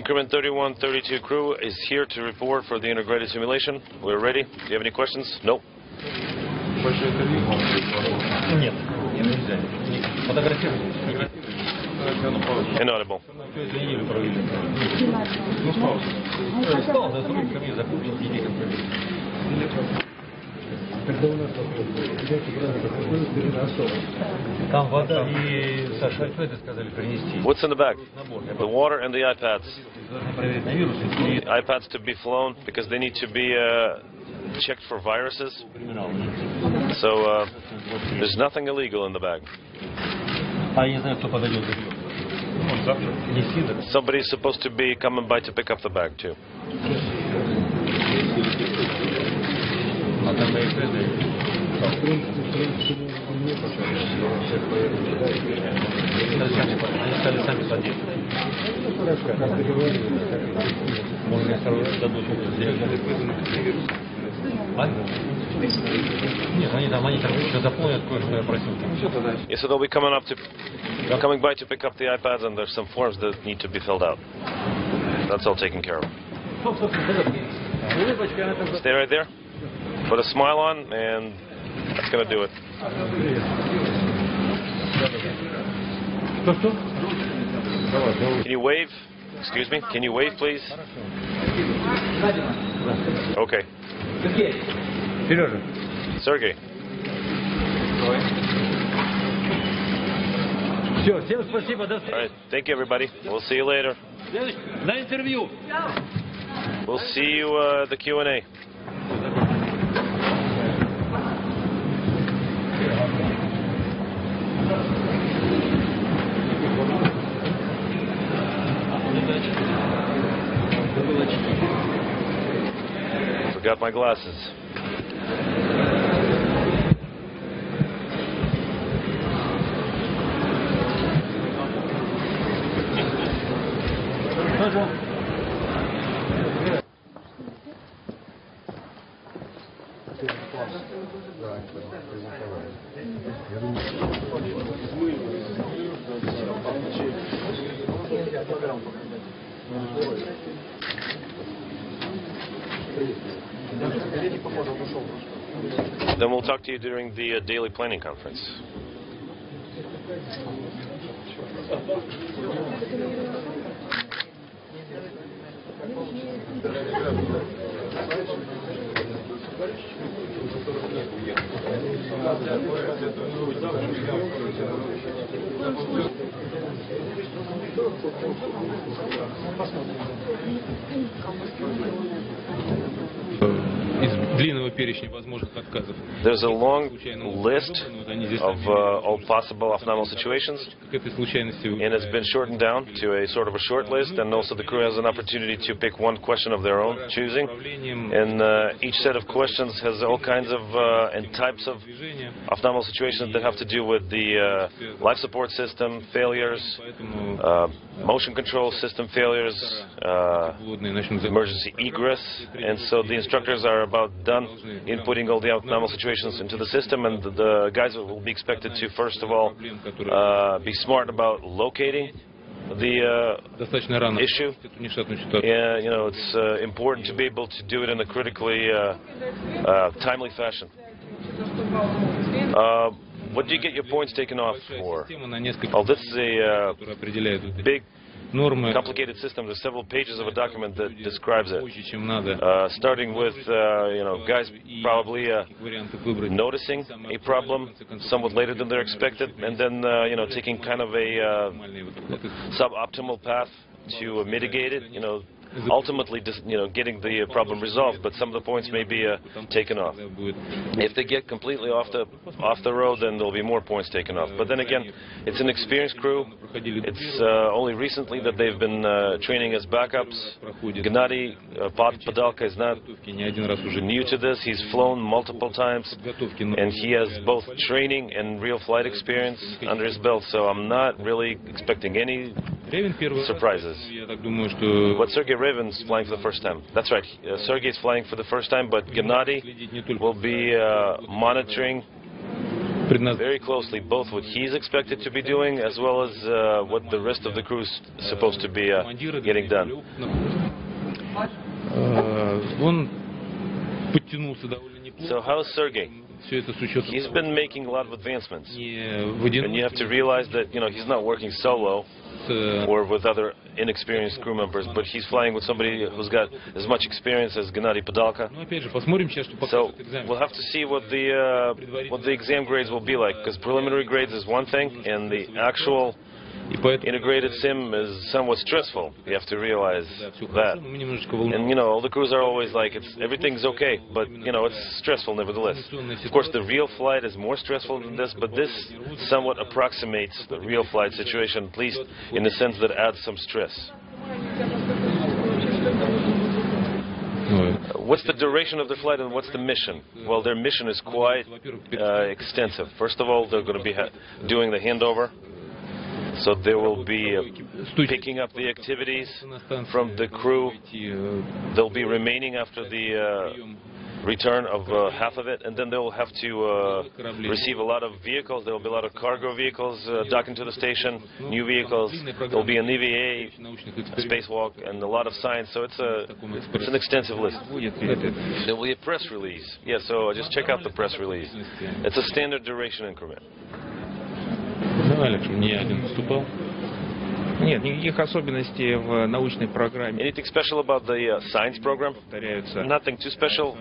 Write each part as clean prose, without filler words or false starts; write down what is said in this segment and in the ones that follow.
Increment 3132 crew is here to report for the integrated simulation. We're ready. Do you have any questions? No? Inaudible. What's in the bag? The water and the iPads. The iPads to be flown because they need to be checked for viruses. So there's nothing illegal in the bag. Somebody's supposed to be coming by to pick up the bag too. Yeah, so they'll be coming by to pick up the iPads, and there's some forms that need to be filled out. That's all taken care of. Stay right there. Put a smile on, and that's going to do it. Can you wave? Excuse me? Can you wave, please? Okay. Sergei. All right. Thank you, everybody. We'll see you later. We'll see you at the Q&A. Forgot my glasses. Then we'll talk to you during the daily planning conference. There's a long list of all possible off-normal situations, and it's been shortened down to a sort of a short list, and also the crew has an opportunity to pick one question of their own choosing, and each set of questions has all kinds of and types of off-normal situations that have to do with the life support system failures, motion control system failures, emergency egress, and so the instructors are about done inputting all the off-normal situations into the system, and the guys will be expected to first of all be smart about locating the issue. Yeah, you know, it's important to be able to do it in a critically timely fashion. What do you get your points taken off for? Oh, this is a big, complicated system. There's several pages of a document that describes it. Starting with, you know, guys probably noticing a problem somewhat later than they're expected, and then, you know, taking kind of a suboptimal path to mitigate it. You know, ultimately, you know, getting the problem resolved, but some of the points may be taken off. If they get completely off the road, then there'll be more points taken off. But then again, it's an experienced crew. It's only recently that they've been training as backups. Gennady Padalka is not new to this. He's flown multiple times, and he has both training and real flight experience under his belt. So I'm not really expecting any surprises. But Sergei Revin's flying for the first time. That's right. Sergei's flying for the first time, but Gennady will be monitoring very closely both what he's expected to be doing as well as what the rest of the crew is supposed to be getting done. So how's Sergei? He's been making a lot of advancements. And you have to realize that, he's not working solo or with other inexperienced crew members, but he's flying with somebody who's got as much experience as Gennady Padalka. So we'll have to see what the exam grades will be like, because preliminary grades is one thing, and the actual integrated sim is somewhat stressful. You have to realize that. And all the crews are always like, everything's okay, but it's stressful nevertheless. Of course, the real flight is more stressful than this, but this somewhat approximates the real flight situation, at least in the sense that adds some stress. What's the duration of the flight and what's the mission? Well, their mission is quite extensive. First of all, they're going to be doing the handover. So they will be picking up the activities from the crew. They'll be remaining after the return of half of it, and then they will have to receive a lot of vehicles. There will be a lot of cargo vehicles docking to the station, new vehicles. There will be an EVA, a spacewalk, and a lot of science. So it's an extensive list. There will be a press release. Yeah, so just check out the press release. It's a standard duration increment. Anything special about the science program? Nothing too special.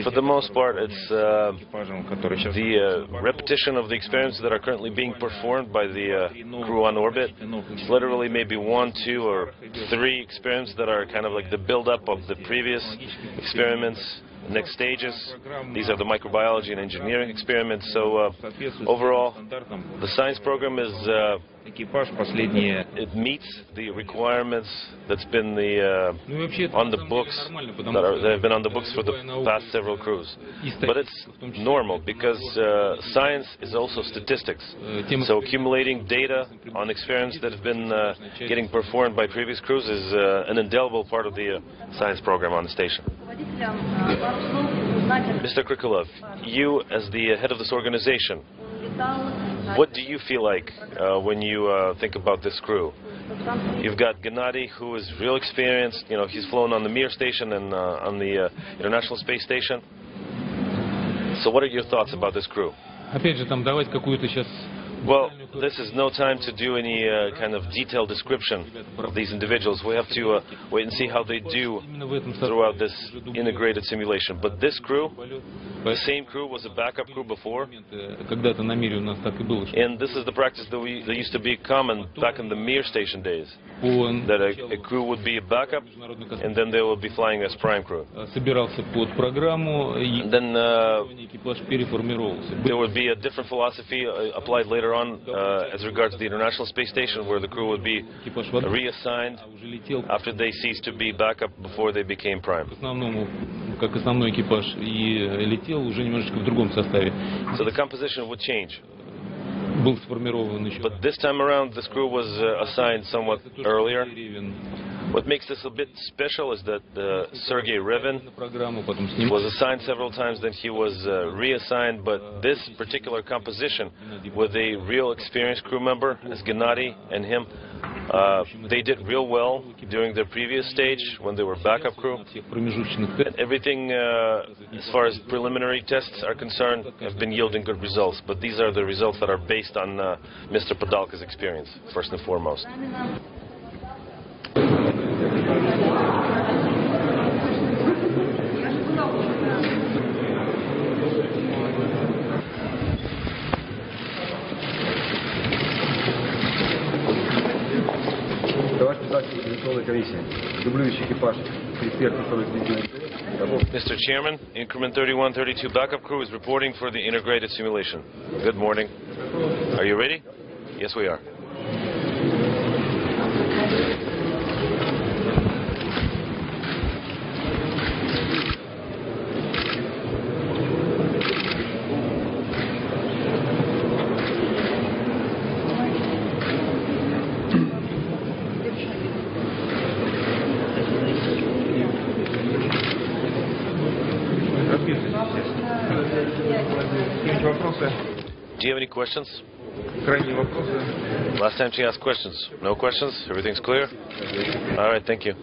For the most part, it's the repetition of the experiments that are currently being performed by the crew on orbit. It's literally maybe 1, 2, or 3 experiments that are kind of like the build-up of the previous experiments. Next stages, these are the microbiology and engineering experiments. So overall, the science program is it meets the requirements that's been on the books that have been on the books for the past several crews. But it's normal because science is also statistics. So accumulating data on experiments that have been getting performed by previous crews is an indelible part of the science program on the station. Mr. Krikolov, you as the head of this organization, what do you feel like when you think about this crew? You've got Gennady, who is real experienced. He's flown on the Mir station and on the International Space Station. So what are your thoughts about this crew? Well, this is no time to do any kind of detailed description of these individuals. We have to wait and see how they do throughout this integrated simulation. But this crew, the same crew was a backup crew before. And this is the practice that used to be common back in the Mir station days. That a crew would be a backup, and then they would be flying as prime crew. And then there would be a different philosophy applied later on as regards to the International Space Station, where the crew would be reassigned after they ceased to be backup before they became prime. So the composition would change. But this time around, this crew was assigned somewhat earlier. What makes this a bit special is that Sergei Revin was assigned several times, then he was reassigned, but this particular composition with a real experienced crew member as Gennady and him, they did real well during their previous stage when they were backup crew. And everything as far as preliminary tests are concerned have been yielding good results, but these are the results that are based on Mr. Padalka's experience, first and foremost. Mr. Chairman, Increment 3132 backup crew is reporting for the integrated simulation. Good morning. Are you ready? Yes, we are. Do you have any questions? Last time she asked questions. No questions? Everything's clear? All right, thank you.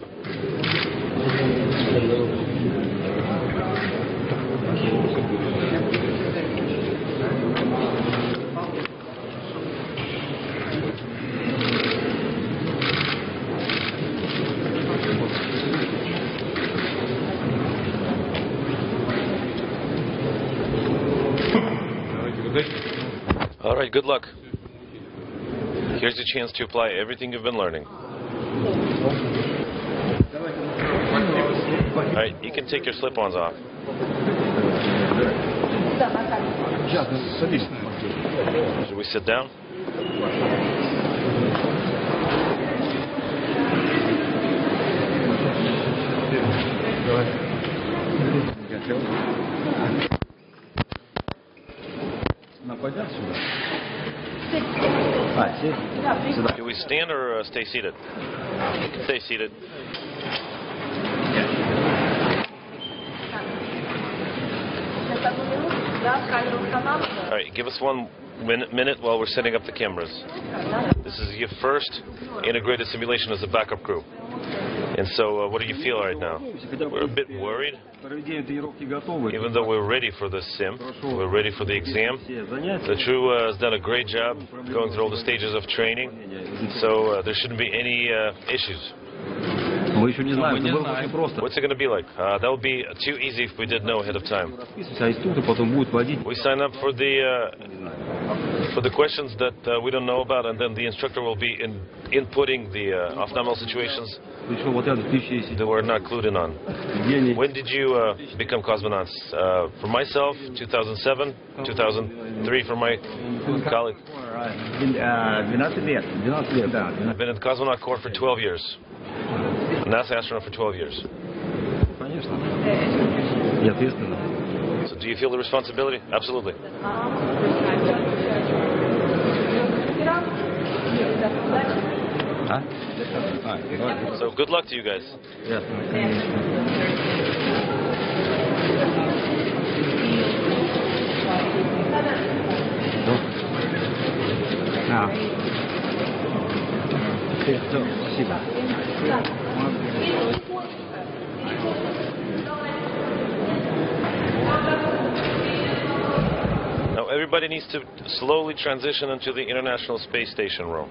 All right, good luck. Here's your chance to apply everything you've been learning. All right, you can take your slip-ons off. Should we sit down? Do we stand or stay seated? You can stay seated. All right, give us 1 minute while we're setting up the cameras. This is your first integrated simulation as a backup crew. And so, what do you feel right now? We're a bit worried. Even though we're ready for the sim, we're ready for the exam. The crew has done a great job going through all the stages of training. So, there shouldn't be any issues. What's it going to be like? That would be too easy if we didn't know ahead of time. We sign up for the questions that we don't know about, and then the instructor will be inputting the off-nominal situations that we're not clued in on. When did you become cosmonauts? For myself, 2007, 2003 for my colleague. I've been in the Cosmonaut Corps for 12 years. NASA astronaut for 12 years. So do you feel the responsibility? Absolutely. So good luck to you guys. Now everybody needs to slowly transition into the International Space Station room.